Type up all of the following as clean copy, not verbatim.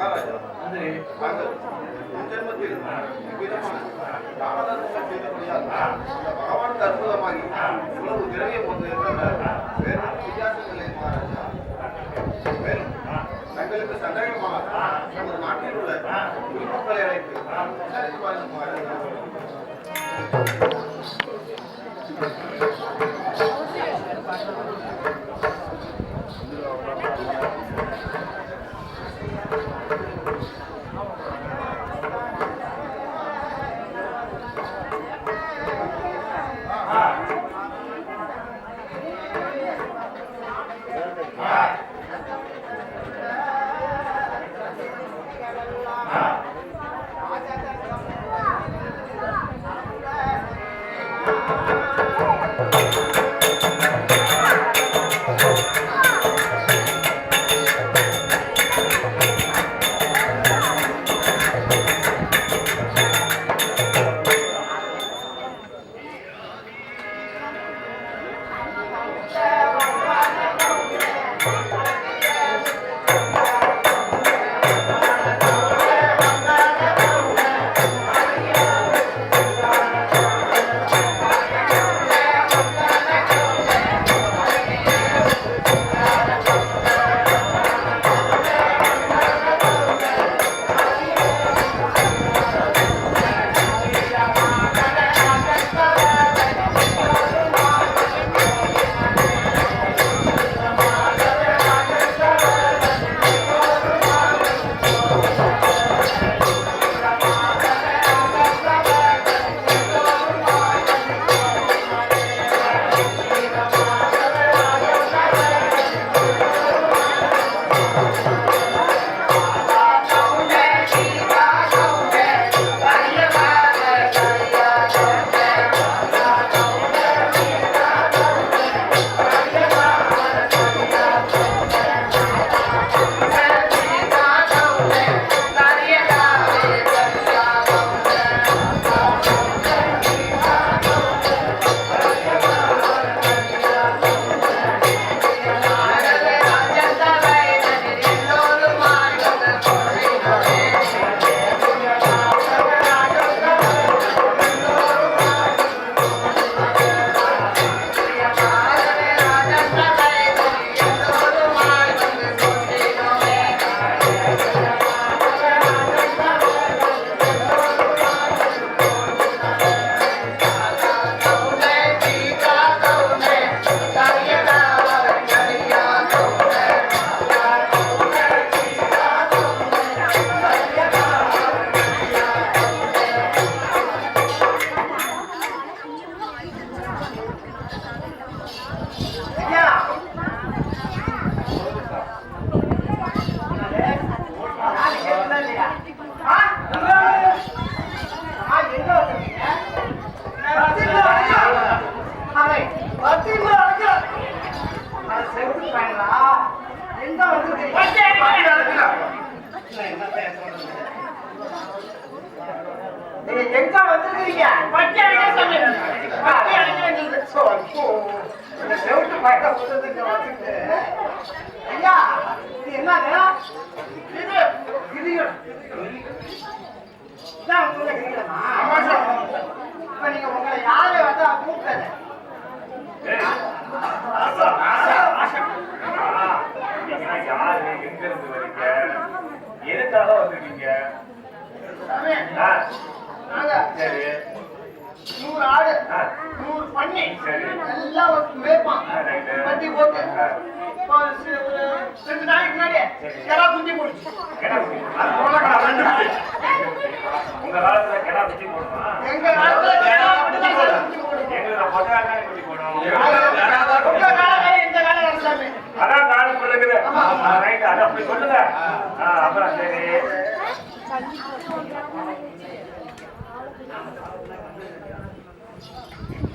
மகாராஜா தாங்கள் ஜென்மத்தில் விதமான தாமதங்கள் செய்தபடியால் அந்த பகவானுக்கு அற்புதமாகி இவ்வளவு திரவியம் வந்து வேறு வித்தியாசம் இல்லை மகாராஜா. மேலும் தங்களுக்கு சந்தேகமாக நமது நாட்டில் உள்ள குடிமக்களை அழைத்து விசாரித்து பாருங்கள் மகாராஜா.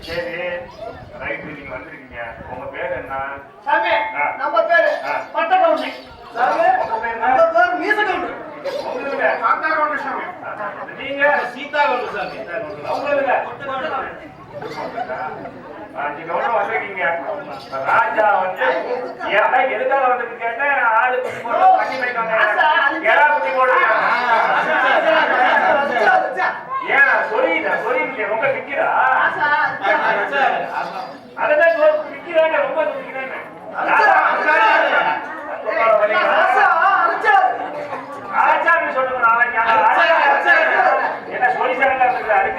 சரி ரைட் நீங்க வந்திருக்கீங்க. உங்க பேர் என்ன? சாமி நம்ம பேரு பட்ட கவுண்டர். சாமி உங்க பேர் என்ன? நம்ம பேர் மீச கவுண்டர். உங்களுக்கு காந்தா கவுண்டர் சாமி. நீங்க சீதா கவுண்டர் சாமி. உங்களுக்கு கொட்ட கவுண்டர். அஞ்சு கவுண்டர் வந்திருக்கீங்க. ராஜா வந்து எதுக்காக வந்து கேட்டேன். ஆடு குட்டி போட பண்ணி வைக்காங்க. எறா குட்டி போட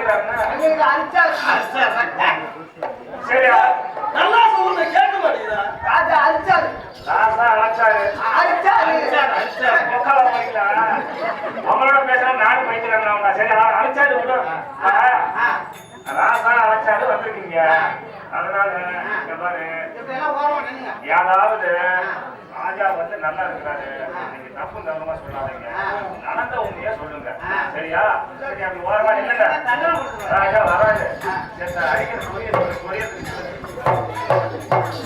அடிக்கிறாருன்னா எங்களுக்கு அரிச்சாரு. சரியா நல்லா சொல்லுங்க, கேட்க மாட்டேங்குதா? ராஜா அரிச்சாரு. ராசா அழைச்சாரு அரிச்சாரு. மொக்கால போய்க்கலாம் அவங்களோட பேசுறேன் நானும் போய்க்கிறேன் சரி அழைச்சாரு விடும் ராசா அழைச்சாரு வந்திருக்கீங்க அதனால இங்க பாரு இப்படியெல்லாம் ஓரமா நின்னுங்க. யாராவது ராஜா வந்து நல்லா இருக்கிறாரு நீங்க தப்பு தவறமா சொல்லாதீங்க நடந்த உண்மையா சொல்லுங்க சரியா சரி அப்படி ஓரமா இல்லைங்க தண்டனை கொடுத்துருவாரு. ராஜா வராது அடிக்கிற